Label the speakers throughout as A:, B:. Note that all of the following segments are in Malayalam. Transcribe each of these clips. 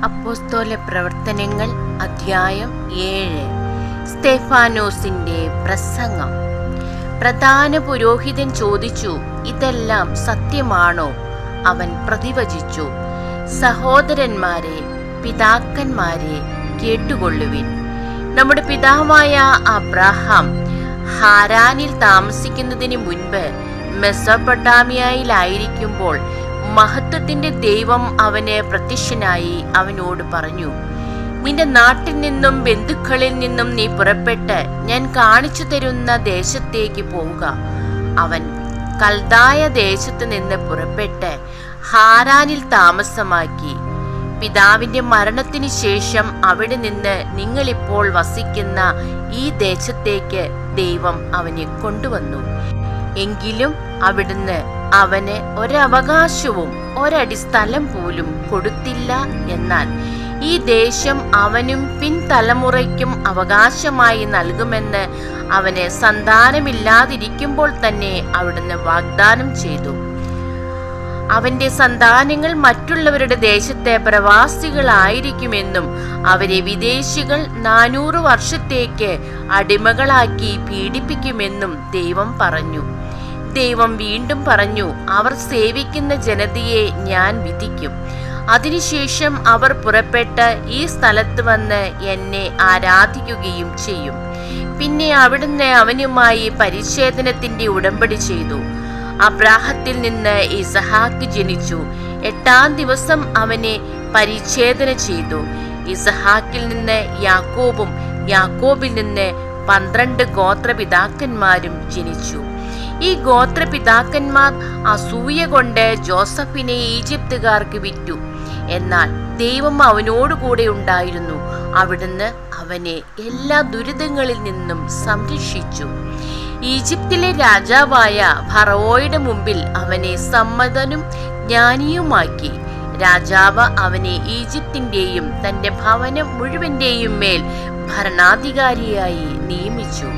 A: അപ്പോസ്തല പ്രവർത്തനങ്ങൾ അധ്യായം 7. സ്തെഫാനോസിന്റെ പ്രസംഗം. പ്രധാന പുരോഹിതൻ ചോദിച്ചു, ഇതെല്ലാം സത്യമാണോ? അവൻ പ്രതിവചിച്ചു, സഹോദരന്മാരെ, പിതാക്കന്മാരെ, കേട്ടുകൊള്ളുവിൻ. നമ്മുടെ പിതാവായ അബ്രഹാം ഹാരാനിൽ താമസിക്കുന്നതിന് മുൻപ് മെസൊപ്പൊട്ടാമിയയിലായിരിക്കുമ്പോൾ മഹത്വത്തിന്റെ ദൈവം അവന് പ്രത്യക്ഷനായി അവനോട് പറഞ്ഞു, നിന്റെ നാട്ടിൽ നിന്നും ബന്ധുക്കളിൽ നിന്നും നീ പുറപ്പെട്ട് ഞാൻ കാണിച്ചു തരുന്ന ദേശത്തേക്ക് പോവുക. അവൻ കൽദായ ദേശത്ത് നിന്ന് പുറപ്പെട്ട് ഹാരാനിൽ താമസമാക്കി. പിതാവിന്റെ മരണത്തിന് ശേഷം അവിടെ നിന്ന് നിങ്ങളിപ്പോൾ വസിക്കുന്ന ഈ ദേശത്തേക്ക് ദൈവം അവനെ കൊണ്ടുവന്നു. എങ്കിലും അവിടുന്ന് അവന് ഒരവകാശവും ഒരടി സ്ഥലം പോലും കൊടുത്തില്ല. എന്നാൽ ഈ ദേശം അവനും പിൻതലമുറയ്ക്കും അവകാശമായി നൽകുമെന്ന് അവന് സന്താനമില്ലാതിരിക്കുമ്പോൾ തന്നെ അവിടുന്ന് വാഗ്ദാനം ചെയ്തു. അവന്റെ സന്താനങ്ങൾ മറ്റുള്ളവരുടെ ദേശത്തെ പ്രവാസികളായിരിക്കുമെന്നും അവരെ വിദേശികൾ 400 വർഷത്തേക്ക് അടിമകളാക്കി പീഡിപ്പിക്കുമെന്നും ദൈവം പറഞ്ഞു. ദൈവം വീണ്ടും പറഞ്ഞു, അവർ സേവിക്കുന്ന ജനതയെ ഞാൻ വിധിക്കും. അതിനുശേഷം അവർ പുറപ്പെട്ട് ഈ സ്ഥലത്ത് വന്ന് എന്നെ ആരാധിക്കുകയും ചെയ്യും. പിന്നെ അവിടുന്ന് അവനുമായി പരിച്ഛേദനത്തിന്റെ ഉടമ്പടി ചെയ്തു. അബ്രാഹത്തിൽ നിന്ന് ഇസഹാക്ക് ജനിച്ചു. 8-ാം ദിവസം അവനെ പരിച്ഛേദന ചെയ്തു. ഇസഹാക്കിൽ നിന്ന് യാക്കോബും യാക്കോബിൽ നിന്ന് 12 ഗോത്രപിതാക്കന്മാരും ജനിച്ചു. ഈ ഗോത്രപിതാക്കന്മാർ അസൂയ കൊണ്ട് ജോസഫിനെ ഈജിപ്തുകാർക്ക് വിറ്റു. എന്നാൽ ദൈവം അവനോടുകൂടെ ഉണ്ടായിരുന്നു. അവിടുന്ന് അവനെ എല്ലാ ദുരിതങ്ങളിൽ നിന്നും സംരക്ഷിച്ചു. ഈജിപ്തിലെ രാജാവായ ഫറവോയുടെ മുമ്പിൽ അവനെ സമ്മതനും ജ്ഞാനിയുമാക്കി. രാജാവ് അവനെ ഈജിപ്തിന്റെയും തന്റെ ഭവനം മുഴുവന്റെയും മേൽ ഭരണാധികാരിയായി നിയമിച്ചു.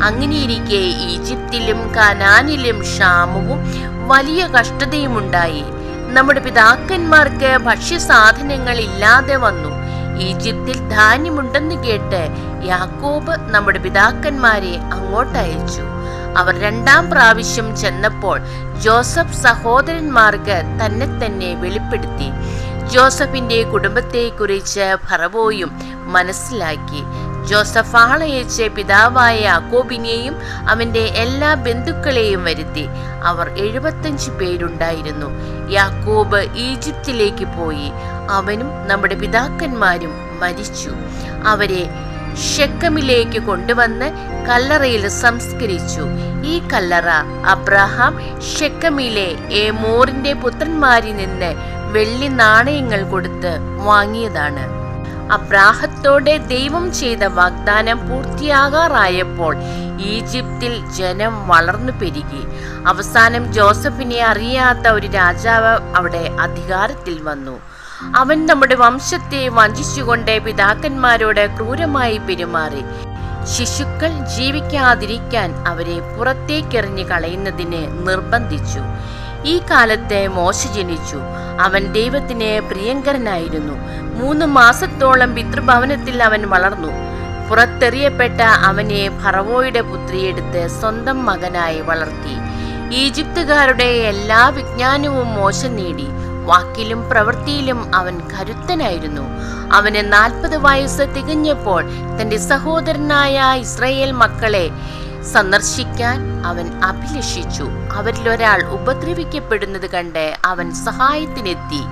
A: അങ്ങനെയിരിക്കെ ഈജിപ്തിലും കനാനിലും ക്ഷാമവും വലിയ കഷ്ടതയുമുണ്ടായി. നമ്മുടെ പിതാക്കന്മാർക്ക് ഭക്ഷ്യസാധനങ്ങൾ ഇല്ലാതെ വന്നു. ഈജിപ്തിൽ ധാന്യമുണ്ടെന്ന് കേട്ട് യാക്കോബ് നമ്മുടെ പിതാക്കന്മാരെ അങ്ങോട്ടയച്ചു. അവർ 2-ാം പ്രാവശ്യം ചെന്നപ്പോൾ ജോസഫ് സഹോദരന്മാർക്ക് തന്നെ വെളിപ്പെടുത്തി. ജോസഫിന്റെ കുടുംബത്തെക്കുറിച്ച് ഫറവോയും മനസ്സിലാക്കി. ജോസഫ് ആളയച്ച് പിതാവായ യാക്കോബിനെയും അവന്റെ എല്ലാ ബന്ധുക്കളെയും വരുത്തി. അവർ 75 പേരുണ്ടായിരുന്നു. യാക്കോബ് ഈജിപ്തിലേക്ക് പോയി. അവനും നമ്മുടെ പിതാക്കന്മാരും മരിച്ചു. അവരെ ഷെക്കമിലേക്ക് കൊണ്ടുവന്ന് കല്ലറയിൽ സംസ്കരിച്ചു. ഈ കല്ലറ അബ്രഹാം ഷെക്കമിലെ ഏമോറിന്റെ പുത്രന്മാരിൽ നിന്ന് വെള്ളി നാണയങ്ങൾ കൊടുത്ത് വാങ്ങിയതാണ്. അബ്രാഹത്തോടെ ദൈവം ചെയ്ത വാഗ്ദാനം പൂർത്തിയാകാറായപ്പോൾ ഈജിപ്തിൽ ജനം വളർന്നു പെരുകി. അവസാനം ജോസഫിനെ അറിയാത്ത ഒരു രാജാവ് അവിടെ അധികാരത്തിൽ വന്നു. അവൻ നമ്മുടെ വംശത്തെ വഞ്ചിച്ചുകൊണ്ട് പിതാക്കന്മാരോട് ക്രൂരമായി പെരുമാറി. ശിശുക്കൾ ജീവിക്കാതിരിക്കാൻ അവരെ പുറത്തേക്കെറിഞ്ഞു കളയുന്നതിന് നിർബന്ധിച്ചു. ഈ കാലത്ത് മോശ ജനിച്ചു. അവൻ ദൈവത്തിന് പ്രിയങ്കരനായിരുന്നു. 3 മാസത്തോളം പിതൃഭവനത്തിൽ അവൻ വളർന്നു. പുറത്തെറിയപ്പെട്ട അവനെ ഫറവോയുടെ പുത്രിയെടുത്ത് സ്വന്തം മകനായി വളർത്തി. ഈജിപ്തുകാരുടെ എല്ലാ വിജ്ഞാനവും മോശ നേടി. വാക്കിലും പ്രവൃത്തിയിലും അവൻ കരുത്തനായിരുന്നു. അവന് 40 വയസ്സ് തികഞ്ഞപ്പോൾ തന്റെ സഹോദരനായ ഇസ്രായേൽ മക്കളെ സന്ദർശിക്കാൻ അവൻ അഭിലഷിച്ചു. അവരിലൊരാൾ ഉപദ്രവിക്കപ്പെടുന്നത് കണ്ട് അവൻ സഹായത്തിനെത്തി.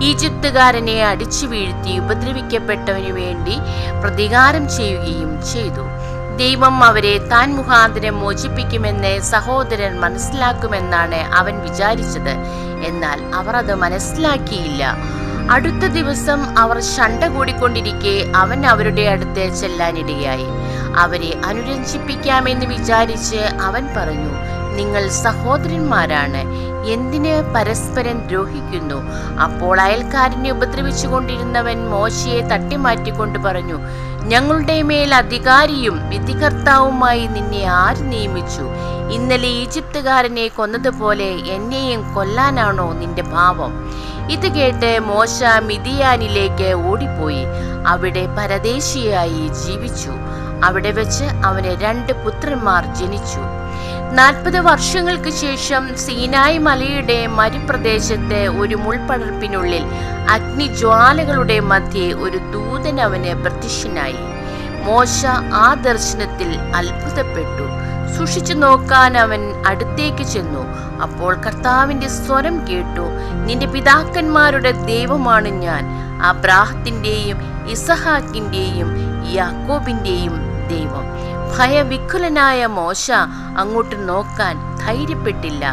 A: ഈജിപ്തുകാരനെ അടിച്ചു വീഴ്ത്തി ഉപദ്രവിക്കപ്പെട്ടവനു വേണ്ടി പ്രതികാരം ചെയ്യുകയും ചെയ്തു. ദൈവം അവരെ താൻ മുഖാന്തരം മോചിപ്പിക്കുമെന്ന് സഹോദരൻ മനസ്സിലാക്കുമെന്നാണ് അവൻ വിചാരിച്ചത്. എന്നാൽ അവർ അത് മനസ്സിലാക്കിയില്ല. അടുത്ത ദിവസം അവർ ശണ്ട കൂടിക്കൊണ്ടിരിക്കെ അവൻ അവരുടെ അടുത്ത് ചെല്ലാനിടയായി. അവരെ അനുരഞ്ജിപ്പിക്കാമെന്ന് വിചാരിച്ച് അവൻ പറഞ്ഞു, നിങ്ങൾ സഹോദരന്മാരാണ്, എന്തിന് പരസ്പരം ദ്രോഹിക്കുന്നു? അപ്പോൾ അയൽക്കാരനെ ഉപദ്രവിച്ചു കൊണ്ടിരുന്നവൻ മോശയെ തട്ടിമാറ്റിക്കൊണ്ട് പറഞ്ഞു, ഞങ്ങളുടെ മേൽ അധികാരിയും വിധികർത്താവുമായി നിന്നെ ആര് നിയമിച്ചു? ഇന്നലെ ഈജിപ്തുകാരനെ കൊന്നതുപോലെ എന്നെയും കൊല്ലാനാണോ നിന്റെ ഭാവം? ഇത് കേട്ട് മോശ മിദിയാനിലേക്ക് ഓടിപ്പോയി അവിടെ പരദേശിയായി ജീവിച്ചു. അവിടെ വെച്ച് അവന് 2 പുത്രന്മാർ ജനിച്ചു. 40 വർഷങ്ങൾക്ക് ശേഷം സീനായ് മലയുടെ മരുപ്രദേശത്ത് ഒരു മുൾപടർപ്പിനുള്ളിൽ അഗ്നിജ്വാലകളുടെ മധ്യേ ഒരു ദൂതൻ അവന് പ്രത്യക്ഷനായി. മോശ ആ ദർശനത്തിൽ അത്ഭുതപ്പെട്ടു. സൂക്ഷിച്ചു നോക്കാൻ അവൻ അടുത്തേക്ക് ചെന്നു. അപ്പോൾ കർത്താവിന്റെ സ്വരം കേട്ടു, നിന്റെ പിതാക്കന്മാരുടെ ദൈവമാണ് ഞാൻ, അബ്രാഹത്തിന്റെയും ഇസഹാക്കിന്റെയും യാക്കോബിന്റെയും ദൈവം. ഭയവിഹ്വലനായ മോശ അങ്ങോട്ട് നോക്കാൻ ധൈര്യപ്പെട്ടില്ല.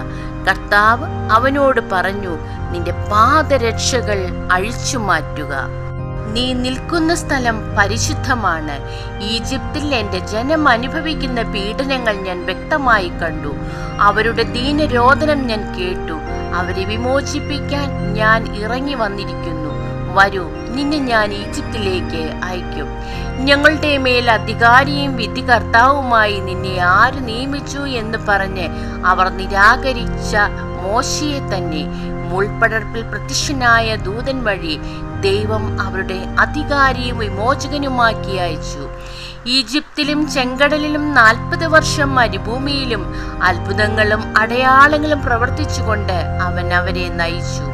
A: കർത്താവ് അവനോട് പറഞ്ഞു, നിന്റെ പാദരക്ഷകൾ അഴിച്ചു മാറ്റുക. നീ നിൽക്കുന്ന സ്ഥലം പരിശുദ്ധമാണ്. ഈജിപ്തിൽ എൻ്റെ ജനം അനുഭവിക്കുന്ന പീഡനങ്ങൾ ഞാൻ വ്യക്തമായി കണ്ടു. അവരുടെ ദീനരോദനം ഞാൻ കേട്ടു. അവരെ വിമോചിപ്പിക്കാൻ ഞാൻ ഇറങ്ങി വന്നിരിക്കുന്നു. വരൂ, നിന്നെ ഞാൻ ഈജിപ്തിലേക്ക് അയക്കും. ഞങ്ങളുടെ മേൽ അധികാരിയും വിധികർത്താവുമായി നിന്നെ ആര് നിയമിച്ചു എന്ന് പറഞ്ഞ് അവർ നിരാകരിച്ച മോശയെ തന്നെ മുൾപടർപ്പിൽ പ്രത്യക്ഷനായ ദൂതൻ വഴി ദൈവം അവരുടെ അധികാരിയും വിമോചകനുമാക്കി അയച്ചു. ഈജിപ്തിലും ചെങ്കടലിലും 40 വർഷം മരുഭൂമിയിലും അത്ഭുതങ്ങളും അടയാളങ്ങളും പ്രവർത്തിച്ചുകൊണ്ട് അവൻ അവരെ നയിച്ചു.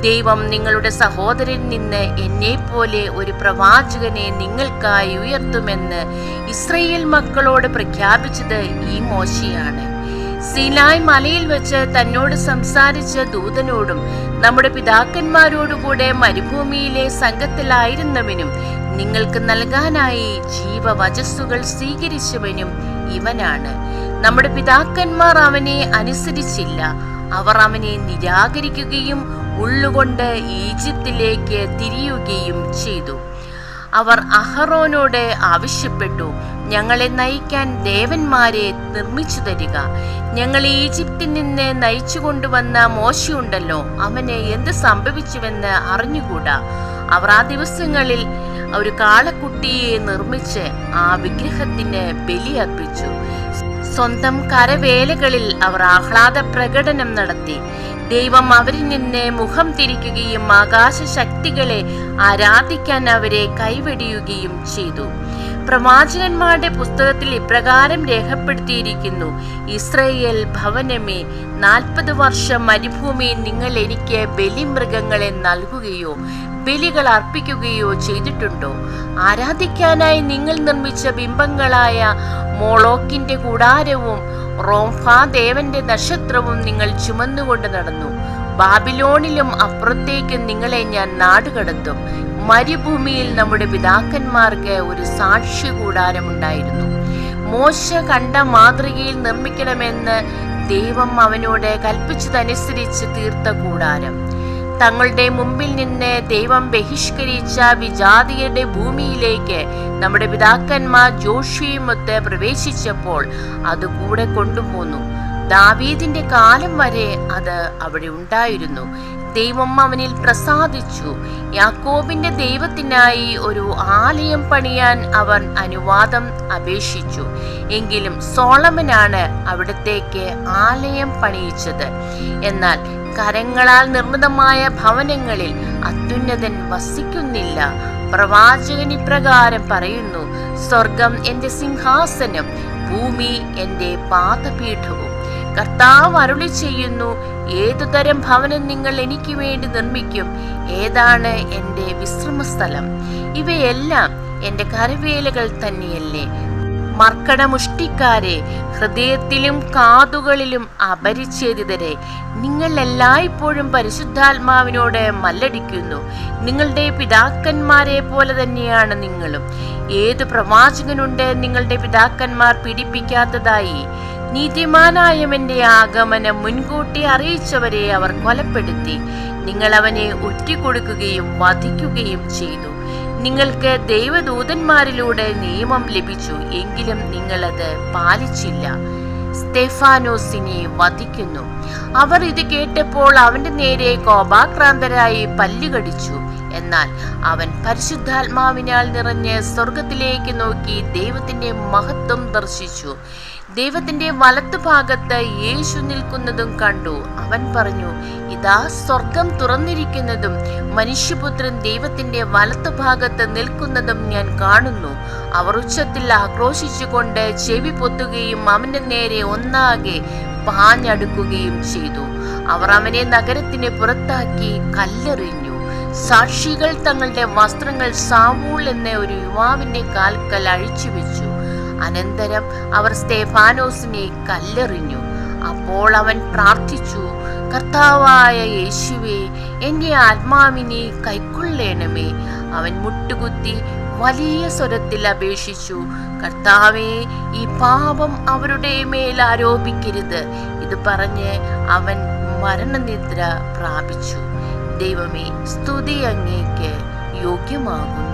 A: ദൈവം നിങ്ങളുടെ സഹോദരനിൽ നിന്ന് എന്നെപ്പോലെ ഒരു പ്രവാചകനെ നിങ്ങൾക്കായി ഉയർത്തുമെന്ന് ഇസ്രായേൽ മക്കളോട് പ്രഖ്യാപിച്ചത് ഈ മോശയാണ്. സീനായ് മലയിൽ വെച്ച് തന്നോട് സംസാരിച്ച ദൂതനോടും നമ്മുടെ പിതാക്കന്മാരോടുകൂടെ മരുഭൂമിയിലെ സംഘത്തിലായിരുന്നവനും നിങ്ങൾക്ക് നൽകാനായി ജീവവചസ്സുകൾ സ്വീകരിച്ചവനും ഇവനാണ്. നമ്മുടെ പിതാക്കന്മാർ അവനെ അനുസരിച്ചില്ല. അവർ അവനെ നിരാകരിക്കുകയും ഉള്ളുകൊണ്ട് ഈജിപ്തിലേക്ക് തിരിയുകയും ചെയ്തു. അവർ അഹറോനോട് ആവശ്യപ്പെട്ടു, ഞങ്ങളെ നയിക്കാൻ ദേവന്മാരെ നിർമ്മിച്ചു തരിക. ഞങ്ങൾ ഈജിപ്തിൽ നിന്ന് നയിച്ചു കൊണ്ടുവന്ന മോശയുണ്ടല്ലോ, അവന് എന്ത് സംഭവിച്ചുവെന്ന് അറിഞ്ഞുകൂടാ. അവർ ആ ദിവസങ്ങളിൽ ഒരു കാളക്കുട്ടിയെ നിർമ്മിച്ച് ആ വിഗ്രഹത്തിന് ബലിയർപ്പിച്ചു. സ്വന്തം കരവേലകളിൽ അവർ ആഹ്ലാദ പ്രകടനം നടത്തി. ദൈവം അവരിൽ നിന്ന് മുഖം തിരിക്കുകയും ആകാശ ശക്തികളെ ആരാധിക്കാൻ അവരെ കൈവെടിയുകയും ചെയ്തു. പ്രവാചകന്മാരുടെ പുസ്തകത്തിൽ ഇപ്രകാരം രേഖപ്പെടുത്തിയിരിക്കുന്നു, ഇസ്രായേൽ ഭവനമേ, 40 വർഷം മരുഭൂമിയിൽ നിങ്ങൾ എനിക്ക് ബലിമൃഗങ്ങളെ നൽകുകയോ ബലികൾ അർപ്പിക്കുകയോ ചെയ്തിട്ടുണ്ടോ? ആരാധിക്കാനായി നിങ്ങൾ നിർമ്മിച്ച ബിംബങ്ങളായ മോളോക്കിന്റെ കൂടാരവും റോംഫാ ദേവന്റെ നക്ഷത്രവും നിങ്ങൾ ചുമന്നുകൊണ്ട് നടന്നു. ബാബിലോണിലും അപ്പുറത്തേക്കും നിങ്ങളെ ഞാൻ നാടുകടത്തും. മരുഭൂമിയിൽ നമ്മുടെ പിതാക്കന്മാർക്ക് ഒരു സാക്ഷ്യ കൂടാരമുണ്ടായിരുന്നു. മോശ കണ്ട മാതൃകയിൽ നിർമ്മിക്കണമെന്ന് ദൈവം അവനോട് കൽപ്പിച്ചതനുസരിച്ച് തീർത്ത കൂടാരം. തങ്ങളുടെ മുമ്പിൽ നിന്ന് ദൈവം ബഹിഷ്കരിച്ച വിജാതിയരുടെ ഭൂമിയിലേക്ക് നമ്മുടെ പിതാക്കന്മാർ ജോഷുവുമൊത്ത് പ്രവേശിച്ചപ്പോൾ അത് കൂടെ കൊണ്ടുപോന്നു. ദാവീദിന്റെ കാലം വരെ അത് അവിടെ ഉണ്ടായിരുന്നു. ദൈവം അവനിൽ പ്രസാദിച്ചു. യാക്കോബിന്റെ ദൈവത്തിനായി ഒരു ആലയം പണിയാൻ അവൻ അനുവാദം അപേക്ഷിച്ചു. എങ്കിലും സോളമനാണ് അവിടത്തേക്ക് ആലയം പണിയിച്ചത്. എന്നാൽ കരങ്ങളാൽ നിർമ്മിതമായ ഭവനങ്ങളിൽ അത്യുന്നതൻ വസിക്കുന്നില്ല. പ്രവാചകൻ ഇപ്രകാരം പറയുന്നു, സ്വർഗം എന്റെ സിംഹാസനം, ഭൂമി എന്റെ പാദപീഠവും. കർത്താവ് അരുളി ചെയ്യുന്നു, ഏതുതരം ഭവനം നിങ്ങൾ എനിക്ക് വേണ്ടി നിർമ്മിക്കും? ഏതാണ് എന്റെ വിശ്രമസ്ഥലം? ഇവയെല്ലാം എന്റെ കരവേലകൾ തന്നെയല്ലേ? മർക്കടമുഷ്ടിക്കാരെ, ഹൃദയത്തിലും കാതുകളിലും അപരിച്ഛേദിതരെ, നിങ്ങൾ എല്ലായ്പ്പോഴും പരിശുദ്ധാത്മാവിനോട് മല്ലടിക്കുന്നു. നിങ്ങളുടെ പിതാക്കന്മാരെ പോലെ തന്നെയാണ് നിങ്ങളും. ഏതു പ്രവാചകനുണ്ട് നിങ്ങളുടെ പിതാക്കന്മാർ പീഡിപ്പിക്കാത്തതായി? നീതിമാനായവന്റെ ആഗമനം മുൻകൂട്ടി അറിയിച്ചവരെ അവർ കൊലപ്പെടുത്തി. നിങ്ങൾ അവനെ ഒറ്റിക്കൊടുക്കുകയും വധിക്കുകയും ചെയ്തു. നിങ്ങൾക്ക് ദൈവദൂതന്മാരിലൂടെ നിയമം ലഭിച്ചു, എങ്കിലും നിങ്ങളത് പാലിച്ചില്ല. സ്തെഫാനോസിനെ വധിക്കുന്നു. അവർ ഇത് കേട്ടപ്പോൾ അവന്റെ നേരെ കോപാക്രാന്തരായി പല്ലുകടിച്ചു. എന്നാൽ അവൻ പരിശുദ്ധാത്മാവിനാൽ നിറഞ്ഞ് സ്വർഗത്തിലേക്ക് നോക്കി ദൈവത്തിന്റെ മഹത്വം ദർശിച്ചു. ദൈവത്തിന്റെ വലത്തുഭാഗത്ത് യേശു നിൽക്കുന്നതും കണ്ടു. അവൻ പറഞ്ഞു, ഇതാ സ്വർഗം തുറന്നിരിക്കുന്നതും മനുഷ്യപുത്രൻ ദൈവത്തിന്റെ വലത്തുഭാഗത്ത് നിൽക്കുന്നതും ഞാൻ കാണുന്നു. അവർ ഉച്ചത്തിൽ ആക്രോശിച്ചുകൊണ്ട് ചെവി പൊത്തുകയും അവന്റെ നേരെ ഒന്നാകെ പാഞ്ഞടുക്കുകയും ചെയ്തു. അവർ അവനെ നഗരത്തിന് പുറത്താക്കി കല്ലെറിഞ്ഞു. സാക്ഷികൾ തങ്ങളുടെ വസ്ത്രങ്ങൾ സാവൂൾ എന്ന ഒരു യുവാവിന്റെ കാൽക്കൽ അഴിച്ചുവെച്ചു. അനന്തരം അവർ സ്തെഫാനോസിനെ കല്ലെറിഞ്ഞു. അപ്പോൾ അവൻ പ്രാർത്ഥിച്ചു, കർത്താവായ യേശുവേ, എന്റെ ആത്മാവിനെ കൈക്കൊള്ളണമേ. അവൻ മുട്ടുകുത്തി വലിയ സ്വരത്തിൽ അപേക്ഷിച്ചു, കർത്താവേ, ഈ പാപം അവരുടെ മേൽ ആരോപിക്കരുത്. ഇത് പറഞ്ഞ് അവൻ മരണനിദ്ര പ്രാപിച്ചു. ദൈവമേ, സ്തുതി അങ്ങേക്ക് യോഗ്യമാകുന്നു.